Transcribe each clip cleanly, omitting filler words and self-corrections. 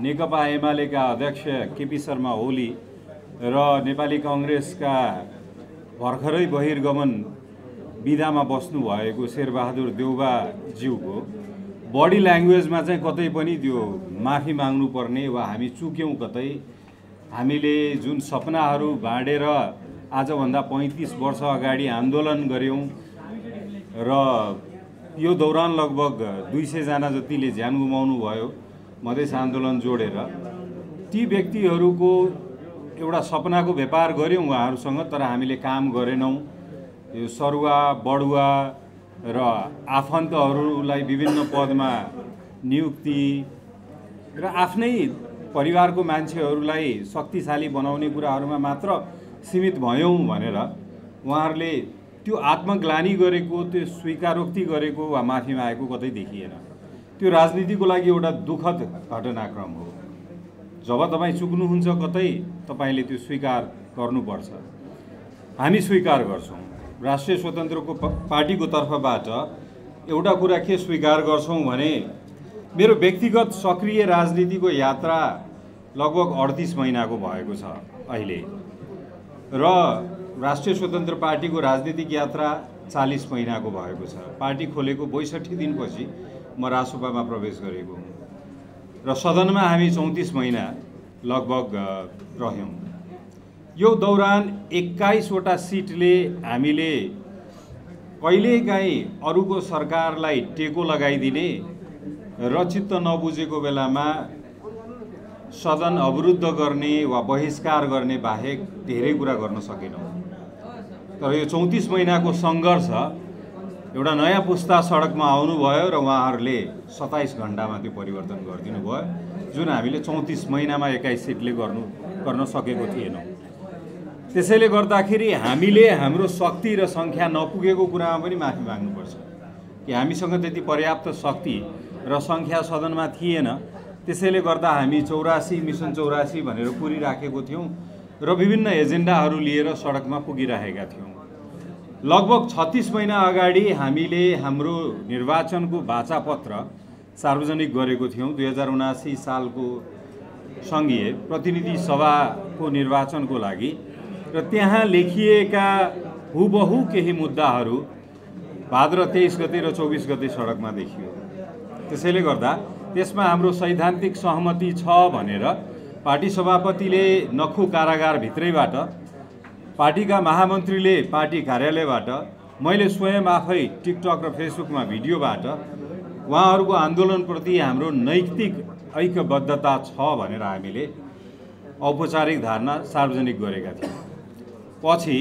नेकपा एमालेका अध्यक्ष केपी शर्मा ओली र नेपाली कांग्रेसका भर्खरै बहिर्गमन विधामा बस्नु भएको शेरबहादुर देउवाज्यूको बडी ल्याङ्ग्वेजमा चाहिँ कतै पनि त्यो माफी माग्नु पर्ने वा हामी चुक्यौं कतै हामीले जुन सपनाहरू बाँडेर आजभन्दा 35 वर्ष अगाडि आन्दोलन गर्यौं र यो दौरान लगभग 200 जना जतिले ज्यान गुमाउनु भयो मधेस आन्दोलन जोडेर ती व्यक्तिहरूको एउटा सपनाको व्यापार गर्यौं उहाँहरूसँग तर हामीले काम गरेनौं। यो सरुवा बडुवा र आफन्तहरूलाई विभिन्न पदमा नियुक्ति र आफ्नै परिवारको मान्छेहरूलाई शक्तिशाली बनाउने कुराहरूमा मात्र सीमित भयौं भनेर उहाँहरूले त्यो आत्मग्लानी गरेको त्यो स्वीकारोक्ति गरेको वा माफी मागेको कतै देखिएन। त्यो राजनीतिको लागि एउटा दुःखद घटनाक्रम हो। जब तपाई चुक्नुहुन्छ कतै तपाईले त्यो स्वीकार गर्नुपर्छ। हामी स्वीकार गर्छौं। राष्ट्रिय स्वतन्त्रको पार्टीको तर्फबाट एउटा कुरा के स्वीकार गर्छौं भने मेरो व्यक्तिगत सक्रिय राजनीतिको यात्रा लगभग 38 महिनाको भएको छ अहिले र राष्ट्रिय स्वतन्त्र पार्टीको राजनीतिक यात्रा 40 महिनाको भएको छ। पार्टी खोलेको 62 दिनपछि म रासोपामा प्रवेश गरेको हुँ र सदनमा हामी 34 महिना लगभग रह्यौं। यो दौरान 21 वटा सिटले हामीले कहिलेकाहीँ अरूको सरकारलाई टेको लगाइदिने र चित्त नबुझेको बेलामा सदन अवरुद्ध गर्ने वा बहिष्कार गर्ने बाहेक धेरै कुरा गर्न सकेनौं। तर यो 34 महिनाको सङ्घर्ष एउटा नयाँ पुस्ता सडकमा आउनुभयो र उहाँहरूले 27 घण्टामा त्यो परिवर्तन गरिदिनु भयो जुन हामीले 34 महिनामा 21 सिटले गर्न सकेको थिएनौं। त्यसैले गर्दाखेरि हामीले हाम्रो शक्ति र संख्या नपुगेको कुरामा पनि माफी माग्नुपर्छ कि हामीसँग त्यति पर्याप्त शक्ति र संख्या सदनमा थिएन। त्यसैले गर्दा हामी 84 मिसन 84 भनेर पुरिराखेको थियौं र विभिन्न एजेन्डाहरू लिएर सडकमा पुगिरहेका थियौं। लगभग 36 महिना अगाडि हामीले हाम्रो निर्वाचनको बाचापत्र सार्वजनिक गरेको थियौं। 2079 सालको संघीय प्रतिनिधि सभाको निर्वाचनको लागि र त्यहाँ लेखिएका हुबहु केही मुद्दाहरू भाद्र 23 गते र 24 गते सडकमा देखियो। त्यसैले गर्दा त्यसमा हाम्रो सैद्धान्तिक सहमति छ भनेर पार्टी सभापतिले नखु कारागार भित्रैबाट पार्टीका महामन्त्रीले पार्टी कार्यालयबाट मैले स्वयं आफै टिकटक र फेसबुकमा भिडियोबाट उहाँहरूको आन्दोलनप्रति हाम्रो नैतिक ऐक्यबद्धता छ भनेर हामीले औपचारिक धारणा सार्वजनिक गरेका थियौं। पछि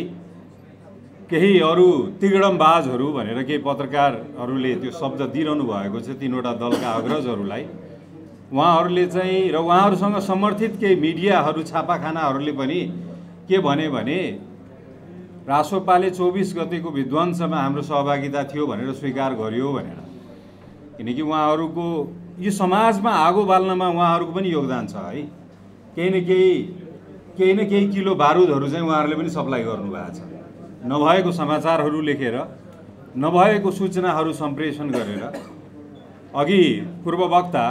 केही अरू तिगडमबाजहरू भनेर केही पत्रकारहरूले त्यो शब्द दिइरहनु भएको छ तीनवटा दलका अग्रजहरूलाई उहाँहरूले चाहिँ र उहाँहरूसँग समर्थित केही मिडियाहरू छापाखानाहरूले पनि के भने रासोपाले 24 गतेको विध्वंसमा हाम्रो सहभागिता थियो भनेर स्वीकार गर्यो भनेर। किनकि उहाँहरूको यो समाजमा आगो बाल्नमा उहाँहरूको पनि योगदान छ है। केही न केही किलो बारुदहरू चाहिँ उहाँहरूले पनि सप्लाई गर्नुभएको छ। नभएको समाचारहरू लेखेर नभएको सूचनाहरू सम्प्रेषण गरेर अघि पूर्ववक्ता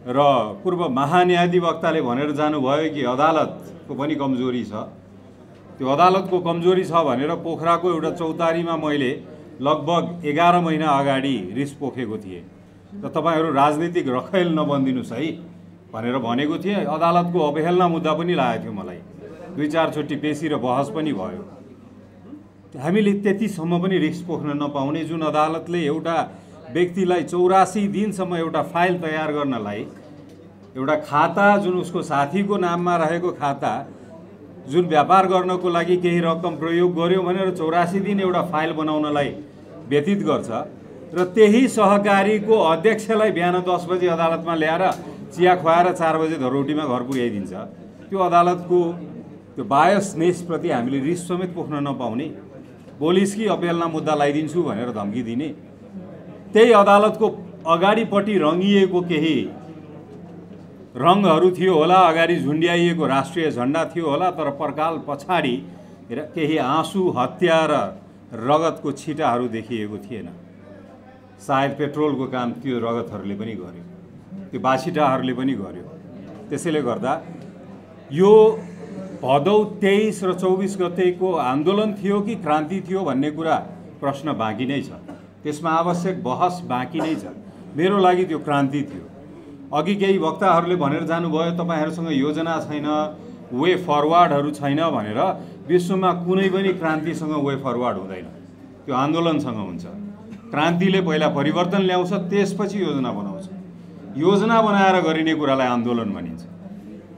र पूर्व महान्यायाधिवक्ताले भनेर जानुभयो कि अदालतको पनि कमजोरी छ। त्यो अदालतको कमजोरी छ भनेर पोखराको एउटा चौतारीमा मैले लगभग 11 महिना अगाडि रिस पोखेको थिएँ र तपाईहरू राजनीतिक रखेल नबन्दिनुस् है भनेर भनेको थिएँ। अदालतको अवहेलना मुद्दा पनि लागेको थियो मलाई। 2-4 चोटि पेशी र बहस पनि भयो। हामीले त्यतिसम्म पनि रिस पोख्न नपाउने जुन अदालतले एउटा व्यक्तिलाई 84 दिनसम्म एउटा फाइल तयार गर्नलाई एउटा खाता जुन उसको साथीको नाममा रहेको खाता जुन व्यापार गर्नको लागि केही रकम प्रयोग गर्यो भनेर 84 दिन एउटा फाइल बनाउनलाई व्यतीत गर्छ र त्यही सहकारीको अध्यक्षलाई बिहान 10 बजे अदालतमा ल्याएर चिया खुवाएर 4 बजे धरोटीमा घर पुर्याइदिन्छ। त्यो अदालतको त्यो बायसनेसप्रति हामीले रिस समेत पोख्न नपाउने, बोलिस् कि अवहेलना मुद्दा लगाइदिन्छु भनेर धम्की दिने, त्यही अदालतको अगाडिपट्टि रंगिएको केही रङहरू थियो होला, अगाडि झुन्ड्याइएको राष्ट्रिय झण्डा थियो होला, तर पर्काल पछाडि केही आँसु, हत्या र रगतको छिटाहरू देखिएको थिएन। सायद पेट्रोलको काम त्यो रगतहरूले पनि गर्यो। त्यो बासिटाहरूले पनि गर्यो। त्यसैले गर्दा यो भदौ 23 र 24 गतेको आन्दोलन थियो कि क्रान्ति थियो भन्ने कुरा प्रश्न बाँकी नै छ। त्यसमा आवश्यक बहस बाँकी नै छ। मेरो लागि त्यो क्रान्ति थियो। अघि केही वक्ताहरूले भनेर जानुभयो तपाईहरूसँग योजना छैन, वे फरवार्डहरू छैन भनेर। विश्वमा कुनै पनि क्रान्तिसँग वे फरवार्ड हुँदैन, त्यो आन्दोलनसँग हुन्छ। क्रान्तिले पहिला परिवर्तन ल्याउँछ, त्यसपछि योजना बनाउँछ। योजना बनाएर गरिने कुरालाई आन्दोलन भनिन्छ।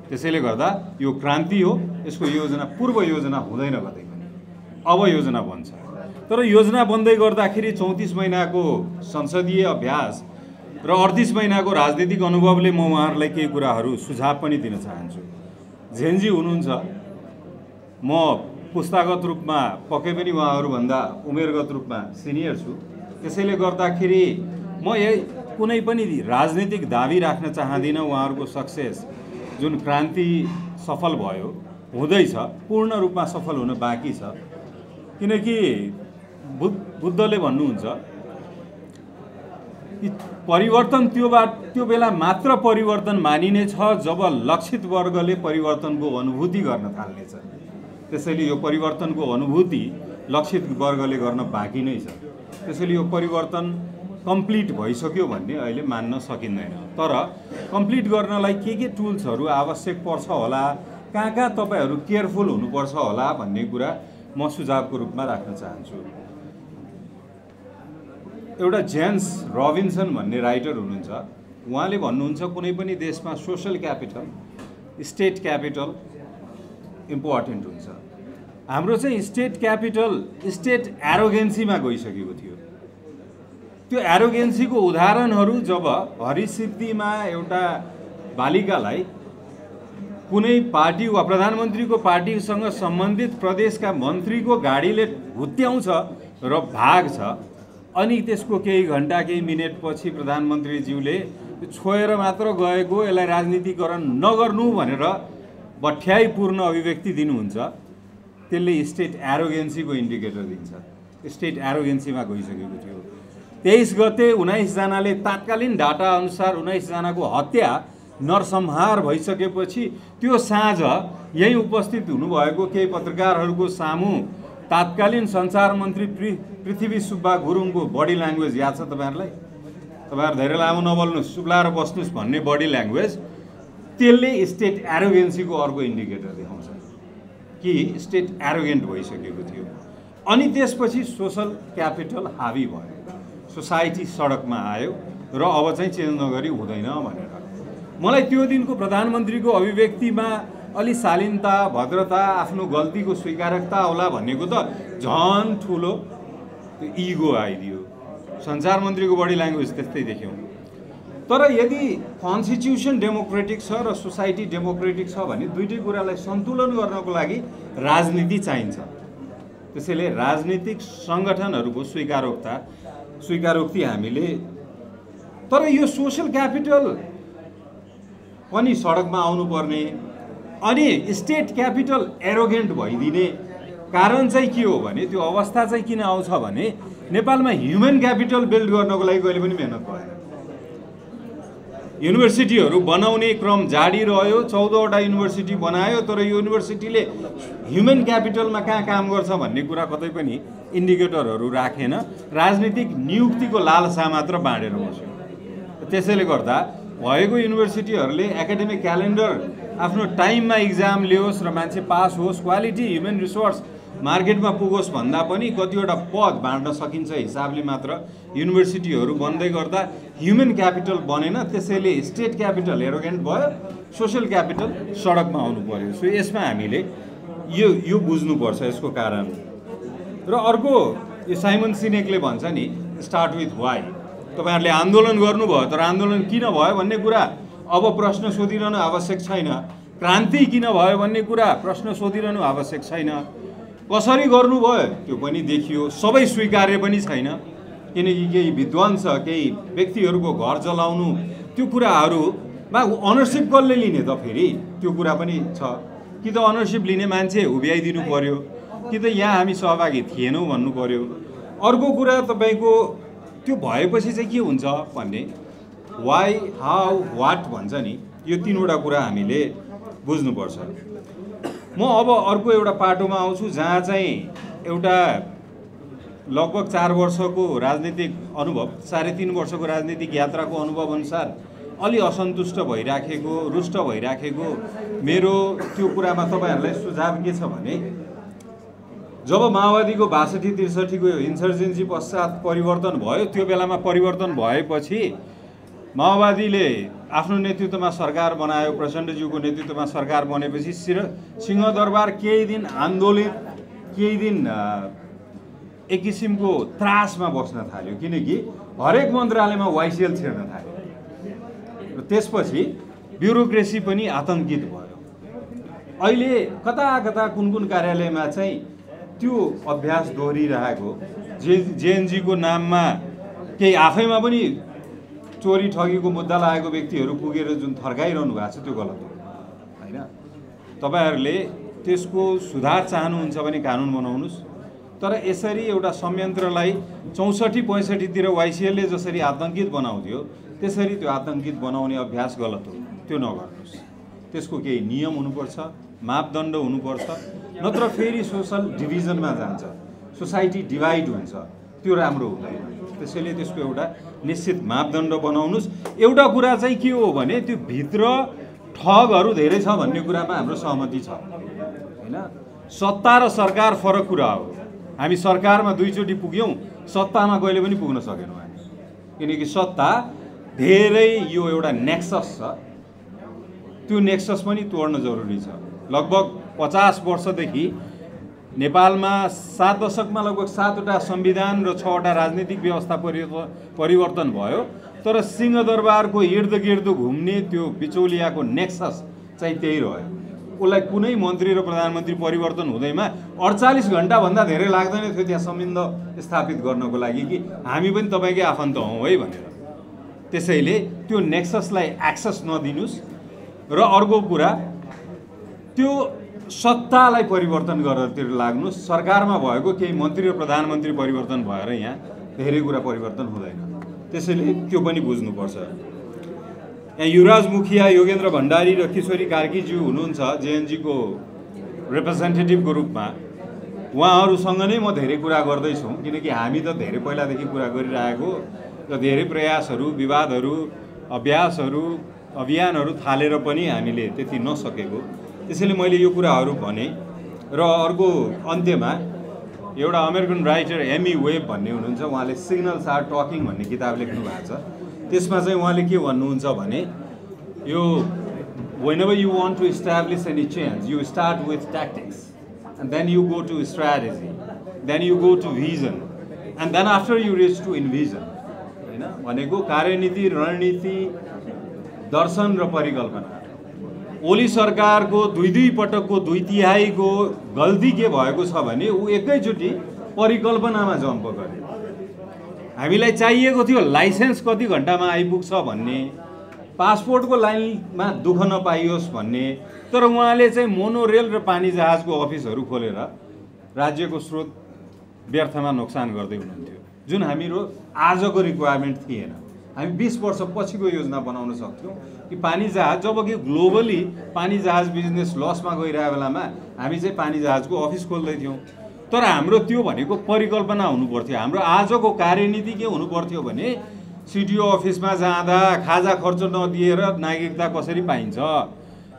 त्यसैले गर्दा यो क्रान्ति हो, यसको योजना पूर्व योजना हुँदैन कतै पनि। अब योजना बन्छ। तर योजना बन्दै गर्दाखेरि 34 महिनाको संसदीय अभ्यास र 38 महिनाको राजनीतिक अनुभवले म उहाँहरूलाई केही कुराहरू सुझाव पनि दिन चाहन्छु। झेन्जी हुनुहुन्छ, म पुस्तागत रूपमा पक्कै पनि उहाँहरूभन्दा उमेरगत रूपमा सिनियर छु। त्यसैले गर्दाखेरि म कुनै पनि राजनीतिक दाबी राख्न चाहदिनँ। उहाँहरूको सक्सेस जुन क्रान्ति सफल भयो, हुँदैछ, पूर्ण रूपमा सफल हुन बाँकी छ। किनकि बुद्धले भन्नुहुन्छ कि परिवर्तन त्यो बेला मात्र परिवर्तन मानिने छ जब लक्षित वर्गले परिवर्तनको अनुभूति गर्न थाल्नेछ। त्यसैले यो परिवर्तनको अनुभूति लक्षित वर्गले गर्न बाँकी नै छ। त्यसैले यो परिवर्तन कम्प्लिट भइसक्यो भन्ने अहिले मान्न सकिँदैन। तर कम्प्लिट गर्नलाई के टुल्सहरू आवश्यक पर्छ होला, कहाँ तपाईहरू केयरफुल हुनुपर्छ होला भन्ने कुरा म सुझावको रूपमा राख्न चाहन्छु। एउटा जेम्स रबिन्सन भन्ने राइटर हुनुहुन्छ, उहाँले भन्नुहुन्छ कुनै पनि देशमा social capital, state capital important हुन्छ। हाम्रो चाहिँ स्टेट क्यापिटल स्टेट एरोगेन्सीमा गइसकेको थियो। त्यो एरोगेन्सीको उदाहरणहरू जब हरिसिद्धिमा एउटा बालिकालाई कुनै पार्टी वा प्रधानमन्त्रीको पार्टीसँग सम्बन्धित प्रदेशका मन्त्रीको गाडीले हुत्याउँछ र भाग्छ, अनि त्यसको केही घन्टा केही मिनेटपछि प्रधानमन्त्रीज्यूले छोएर मात्र गएको, यसलाई राजनीतिकरण नगर्नु भनेर बठ्याइपूर्ण अभिव्यक्ति दिनुहुन्छ, त्यसले स्टेट एरोगेन्सीको इन्डिकेटर दिन्छ। स्टेट एरोगेन्सीमा गइसकेको थियो। 23 गते 19 जनाले तात्कालीन डाटा अनुसार 19 जनाको हत्या नरसंहार भइसकेपछि त्यो साँझ यही उपस्थित हुनुभएको केही पत्रकारहरूको सामु तात्कालीन सञ्चार मन्त्री पृथ्वी सुब्बा गुरुङको बडी ल्याङ्ग्वेज याद छ तपाईहरुलाई? तपाईहरु धेरै लामो नबोल्नुस्, सुब्लाएर बस्नुस् भन्ने बडी ल्याङ्ग्वेज, त्यसले स्टेट एरोगेन्सीको अर्को इन्डिकेटर देखाउँछ कि स्टेट एरोगेन्ट भइसकेको थियो। अनि त्यसपछि सोशल क्यापिटल हावी भयो, सोसाइटी सडकमा आयो र अब चाहिँ चेन्ज नगरी हुँदैन भनेर। मलाई त्यो दिनको प्रधानमन्त्रीको अभिव्यक्तिमा अलि शालीनता, भद्रता, आफ्नो गल्तीको स्वीकारकता होला भनेको त झन् ठुलो त्यो इगो आइदियो। सञ्चार मन्त्रीको बडी ल्याङ्ग्वेज त्यस्तै देख्यौँ। तर यदि कन्स्टिट्युसन डेमोक्रेटिक छ र सोसाइटी डेमोक्रेटिक छ भने दुईटै कुरालाई सन्तुलन गर्नको लागि राजनीति चाहिन्छ। त्यसैले राजनीतिक सङ्गठनहरूको स्वीकारोक्ति हामीले, तर यो सोशल क्यापिटल पनि सडकमा आउनुपर्ने अनि स्टेट क्यापिटल एरोगेन्ट भइदिने कारण चाहिँ के हो भने, त्यो अवस्था चाहिँ किन आउँछ भने नेपालमा ह्युमन क्यापिटल बिल्ड गर्नको लागि कहिले पनि मेहनत भएन। युनिभर्सिटीहरू बनाउने क्रम जारी रह्यो, 14वटा युनिभर्सिटी बनायो, तर यो युनिभर्सिटीले ह्युमन क्यापिटलमा कहाँ काम गर्छ भन्ने कुरा कतै पनि इन्डिकेटरहरू राखेन। राजनीतिक नियुक्तिको लालसा मात्र बाँडेर बस्यो। त्यसैले गर्दा भएको युनिभर्सिटीहरूले एकाडेमिक क्यालेन्डर आफ्नो टाइममा इक्जाम लियोस् र मान्छे पास होस्, क्वालिटी ह्युमन रिसोर्स मार्केटमा पुगोस् भन्दा पनि कतिवटा पद बाँड्न सकिन्छ हिसाबले मात्र युनिभर्सिटीहरू बन्दै गर्दा ह्युमन क्यापिटल बनेन। त्यसैले स्टेट क्यापिटल एरोगेन्ट भयो, सोशल क्यापिटल सडकमा आउनु पर्यो। सो यसमा हामीले यो बुझ्नुपर्छ यसको कारण। र अर्को, यो साइमन सिनेकले भन्छ नि, स्टार्ट विथ वाइ। तपाईहरुले आन्दोलन गर्नुभयो, तर आन्दोलन किन भयो भन्ने कुरा अब प्रश्न सोधिरहनु आवश्यक छैन। क्रान्ति किन भयो भन्ने कुरा प्रश्न सोधिरहनु आवश्यक छैन। कसरी गर्नुभयो त्यो पनि देखियो, सबै स्वीकार्य पनि छैन। किनकि केही विद्वान छ, केही व्यक्तिहरूको घर जलाउनु, त्यो कुराहरूमा अनरसिप कसले लिने त? फेरि त्यो कुरा पनि छ कि त अनरसिप लिने मान्छे उभ्याइदिनु पर्यो, कि त यहाँ हामी सहभागी थिएनौँ भन्नु पर्यो। अर्को कुरा, तपाईँको त्यो भएपछि चाहिँ के हुन्छ भने वाइ हाउ वाट भन्छ नि, यो तीनवटा कुरा हामीले बुझ्नुपर्छ। म अब अर्को एउटा पाटोमा आउँछु जहाँ चाहिँ एउटा लगभग 4 वर्षको राजनीतिक अनुभव, 3.5 वर्षको राजनीतिक यात्राको अनुभव अनुसार अलि असन्तुष्ट भइराखेको, रुष्ट भइराखेको मेरो त्यो कुरामा तपाईहरुलाई सुझाव के छ भने, जब माओवादीको 62-63 को इन्सर्जेन्सी पश्चात परिवर्तन भयो, त्यो बेलामा परिवर्तन भएपछि माओवादीले आफ्नो नेतृत्वमा सरकार बनायो, प्रचण्डज्यूको नेतृत्वमा सरकार बनेपछि सिंहदरबार केही दिन आन्दोलित, केही दिन एक किसिमको त्रासमा बस्न थाल्यो, किनकि हरेक मन्त्रालयमा वाइसिएल छिर्न थाल्यो र त्यसपछि ब्युरोक्रेसी पनि आतंकित भयो। अहिले कता कता कुन कुन कार्यालयमा चाहिँ त्यो अभ्यास दोहोरिरहेको, जेएनजीको नाममा केही आफैमा पनि चोरी ठगीको मुद्दा लागेको व्यक्तिहरू पुगेर जुन थर्काइरहनु भएको छ, त्यो गलत हो हैन। तपाईहरुले त्यसको सुधार चाहनुहुन्छ भने कानुन बनाउनुस्, तर यसरी एउटा संयन्त्रलाई 64-65 तिर वाइसिएलले जसरी आतंकित बनाउँथ्यो त्यसरी त्यो आतंकित बनाउने अभ्यास गलत हो, त्यो नगर्नुस्। त्यसको केही नियम हुनुपर्छ, मापदण्ड हुनुपर्छ, नत्र फेरि सोशल डिभिजनमा जान्छ, सोसाइटी डिभाइड हुन्छ, त्यो राम्रो हुँदैन। त्यसैले त्यसको एउटा निश्चित मापदण्ड बनाउनुस्। एउटा कुरा चाहिँ के हो भने, त्यो भित्र ठगहरू धेरै छ भन्ने कुरामा हाम्रो सहमति छ हैन। सत्ता र सरकार फरक कुरा हो। हामी सरकारमा 2 चोटि पुग्यौं, सत्तामा कहिले पनि पुग्न सकेनौँ हामी, किनकि सत्ता धेरै यो एउटा नेक्सस छ, त्यो नेक्सस पनि तोड्न जरुरी छ। लगभग 50 वर्षदेखि नेपालमा 7 दशकमा लगभग 7वटा संविधान र 6वटा राजनीतिक व्यवस्था परिवर्तन भयो, तर सिंहदरबारको इर्दगिर्द घुम्ने त्यो बिचौलियाको नेक्सस चाहिँ त्यही रह्यो। उसलाई कुनै मन्त्री र प्रधानमन्त्री परिवर्तन हुँदैमा 48 घण्टा भन्दा धेरै लाग्दैन थियो त्यहाँ सम्बन्ध स्थापित गर्नको लागि कि हामी पनि तपाईकै आफन्त हौं है भनेर। त्यसैले त्यो नेक्ससलाई एक्सेस नदिनुस्। र अर्को कुरा, त्यो सत्तालाई परिवर्तन गरेर लाग्नुस्। सरकारमा भएको केही मन्त्री र प्रधानमन्त्री परिवर्तन भएर यहाँ धेरै कुरा परिवर्तन हुँदैन, त्यसैले त्यो पनि बुझ्नुपर्छ। यहाँ युवराज मुखिया, योगेन्द्र भण्डारी र किशोरी कार्कीज्यू हुनुहुन्छ जेएनजीको रिप्रेजेन्टेटिभको रूपमा। उहाँहरूसँग नै म धेरै कुरा गर्दैछु, किनकि हामी त धेरै पहिलादेखि कुरा गरिरहेको र धेरै प्रयासहरू, विवादहरू, अभियानहरू थालेर पनि हामीले त्यति नसकेको, त्यसैले मैले यो कुराहरू भने। र अर्को अन्त्यमा एउटा अमेरिकन राइटर एमी वेब भन्ने हुनुहुन्छ, उहाँले सिग्नल्स आर टकिङ भन्ने किताब लेख्नु भएको छ। त्यसमा चाहिँ उहाँले के भन्नुहुन्छ भने, यो whenever you want to establish any change, you start with tactics and then you go to strategy, then you go to vision, and then after you reach to envision। हैन भनेको कार्यनीति, रणनीति, दर्शन र परिकल्पना। ओली सरकारको 2 पटकको 2/3 को गल्ती के भएको छ भने, ऊ एकैचोटि परिकल्पनामा जम्प गर्यो। हामीलाई चाहिएको थियो लाइसेन्स कति घण्टामा आइपुग्छ भन्ने, पासपोर्टको लाइनमा दुःख नपाइयोस् भन्ने, तर उहाँले चाहिँ मोनोरेल र पानी जहाजको अफिसहरू खोलेर राज्यको स्रोत व्यर्थमा नोक्सान गर्दै हुनुहुन्थ्यो, जुन हाम्रो आजको रिक्वायरमेन्ट थिएन। हामी 20 वर्ष पछिको योजना बनाउन सक्थ्यौँ कि पानी जहाज, जबकि ग्लोबली पानी जहाज बिजनेस लसमा गइरहेको बेलामा हामी चाहिँ पानी जहाजको अफिस खोल्दै थियौँ। तर हाम्रो त्यो भनेको परिकल्पना हुनुपर्थ्यो। हाम्रो आजको कार्यनीति के हुनुपर्थ्यो भने, सिडिओ अफिसमा जाँदा खाजा खर्च नदिएर नागरिकता कसरी पाइन्छ,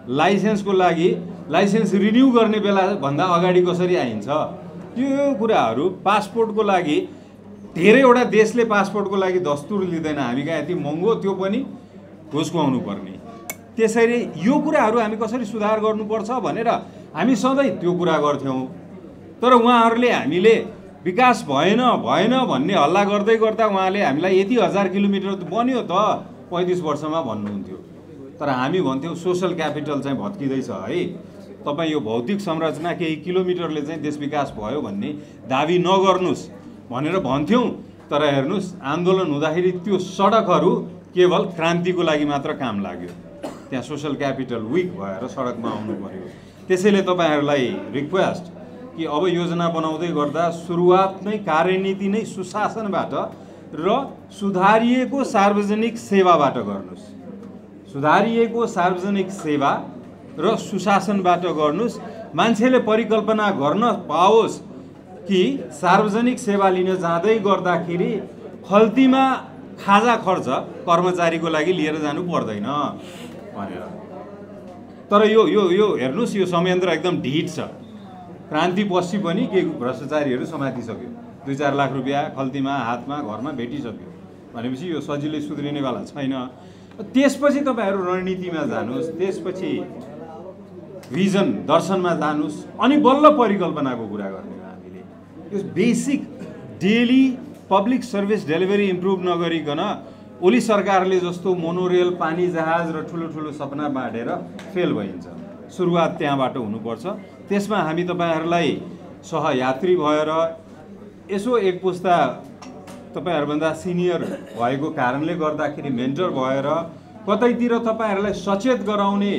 लाइसेन्सको लागि लाइसेन्स रिन्यू गर्ने बेला भन्दा अगाडि कसरी आइन्छ, यो कुराहरू। पासपोर्टको लागि धेरैवटा देशले पासपोर्टको लागि दस्तुर लिँदैन, हामी कहाँ यति महँगो, त्यो पनि घुस खुवाउनु पर्ने। त्यसैले यो कुराहरू हामी कसरी सुधार गर्नुपर्छ भनेर हामी सधैँ त्यो कुरा गर्थ्यौँ। तर उहाँहरूले हामीले विकास भएन भन्ने हल्ला गर्दै गर्दा उहाँले हामीलाई यति 1000 किलोमिटर बन्यो त 35 वर्षमा भन्नुहुन्थ्यो। तर हामी भन्थ्यौँ सोशल क्यापिटल चाहिँ भत्किँदैछ है, तपाईँ यो भौतिक संरचना केही किलोमिटरले चाहिँ देश विकास भयो भन्ने दाबी नगर्नुस् भनेर भन्थ्यौँ। तर हेर्नुस्, आन्दोलन हुँदाखेरि त्यो सडकहरू केवल क्रान्तिको लागि मात्र काम लाग्यो, त्यहाँ सोशल क्यापिटल विक भएर सडकमा आउनु पर्यो। त्यसैले तपाईहरुलाई रिक्वेस्ट कि अब योजना बनाउँदै गर्दा सुरुवात नै कार्यनीति नै सुशासनबाट र सुधारिएको सार्वजनिक सेवाबाट गर्नुस्। सुधारिएको सार्वजनिक सेवा र सुशासनबाट गर्नुस्। मान्छेले परिकल्पना गर्न पाओस् कि सार्वजनिक सेवा लिन जाँदै गर्दाखेरि खल्तीमा खाजा खर्च कर्मचारीको लागि लिएर जानु पर्दैन भनेर। तर यो यो यो हेर्नुस्, यो संयन्त्र एकदम ढिट छ। क्रान्तिपछि पनि के भ्रष्टाचारीहरू समातिसक्यो। 2-4 लाख रुपियाँ खल्तीमा हातमा घरमा भेटिसक्यो भनेपछि यो सजिलै सुध्रिनेवाला छैन। त्यसपछि तपाईँहरू रणनीतिमा जानुहोस्, त्यसपछि भिजन दर्शनमा जानुहोस्, अनि बल्ल परिकल्पनाको कुरा गर्ने हो। हामीले यो basic daily public service delivery improve नगरिकन ओली सरकारले जस्तो मोनोरेल, पानी जहाज र ठुलो ठुलो सपना बाँडेर फेल भइन्छ। सुरुवात त्यहाँबाट हुनुपर्छ। त्यसमा हामी तपाईँहरूलाई सहयात्री भएर यसो एक पुस्ता तपाईँहरूभन्दा सिनियर भएको कारणले गर्दाखेरि मेन्टर भएर कतैतिर तपाईँहरूलाई सचेत गराउने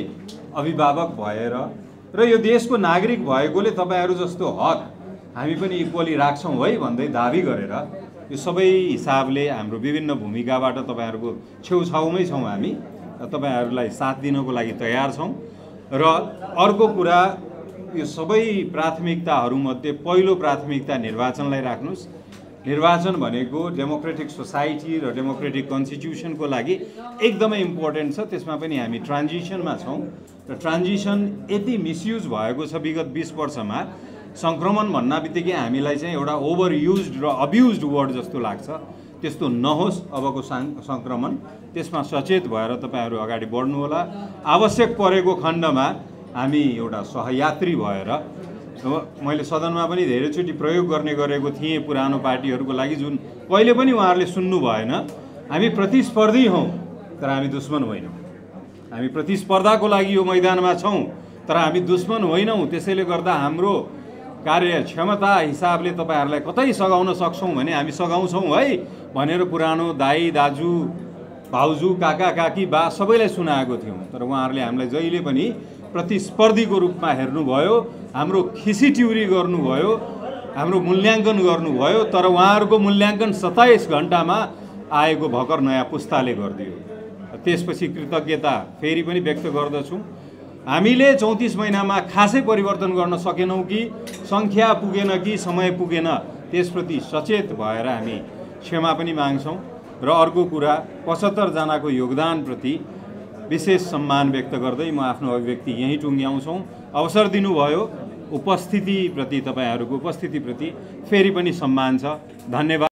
अभिभावक भएर र यो देशको नागरिक भएकोले तपाईँहरू जस्तो हक हामी पनि इक्वली राख्छौँ है भन्दै दाबी गरेर यो सबै हिसाबले हाम्रो विभिन्न भूमिकाबाट तपाईँहरूको छेउछाउमै छौँ। हामी तपाईँहरूलाई साथ दिनको लागि तयार छौँ। र अर्को कुरा, यो सबै प्राथमिकताहरूमध्ये पहिलो प्राथमिकता निर्वाचनलाई राख्नुहोस्। निर्वाचन भनेको डेमोक्रेटिक सोसाइटी र डेमोक्रेटिक कन्स्टिट्युसनको लागि एकदमै इम्पोर्टेन्ट छ। त्यसमा पनि हामी ट्रान्जिसनमा छौँ र ट्रान्जिसन यति मिसयुज भएको छ विगत 20 वर्षमा। सङ्क्रमण भन्ना बित्तिकै हामीलाई चाहिँ एउटा ओभर युज्ड र अब्युज्ड वर्ड जस्तो लाग्छ। त्यस्तो नहोस् अबको सङ्क्रमण। त्यसमा सचेत भएर तपाईँहरू अगाडि बढ्नुहोला। आवश्यक परेको खण्डमा हामी एउटा सहयात्री भएर, मैले सदनमा पनि धेरैचोटि प्रयोग गर्ने गरेको थिएँ पुरानो पार्टीहरूको लागि, जुन कहिले पनि उहाँहरूले सुन्नु भएन। हामी प्रतिस्पर्धी हौँ तर हामी दुश्मन होइनौँ। हामी प्रतिस्पर्धाको लागि यो मैदानमा छौँ तर हामी दुश्मन होइनौँ। त्यसैले गर्दा हाम्रो कार्यक्षमता हिसाबले तपाईँहरूलाई कतै सघाउन सक्छौँ भने हामी सघाउँछौँ है भनेर पुरानो दाई दाजु भाउजू काका काकी बा सबैलाई सुनाएको थियौँ। तर उहाँहरूले हामीलाई जहिले पनि प्रतिस्पर्धीको रूपमा हेर्नुभयो, हाम्रो खिसीट्युरी गर्नुभयो, हाम्रो मूल्याङ्कन गर्नुभयो। तर उहाँहरूको मूल्याङ्कन 27 घण्टामा आएको भर्खर नयाँ पुस्ताले गरिदियो। त्यसपछि कृतज्ञता फेरि पनि व्यक्त गर्दछौँ। हामीले 34 महिनामा खासै परिवर्तन गर्न सकेनौँ कि सङ्ख्या पुगेन कि समय पुगेन, त्यसप्रति सचेत भएर हामी क्षमा पनि माग्छौँ। र अर्को कुरा, 75 जनाको योगदानप्रति विशेष सम्मान व्यक्त गर्दै म आफ्नो अभिव्यक्ति यहीँ टुङ्ग्याउँछौँ। अवसर दिनुभयो, उपस्थितिप्रति तपाईँहरूको उपस्थितिप्रति फेरि पनि सम्मान छ। धन्यवाद।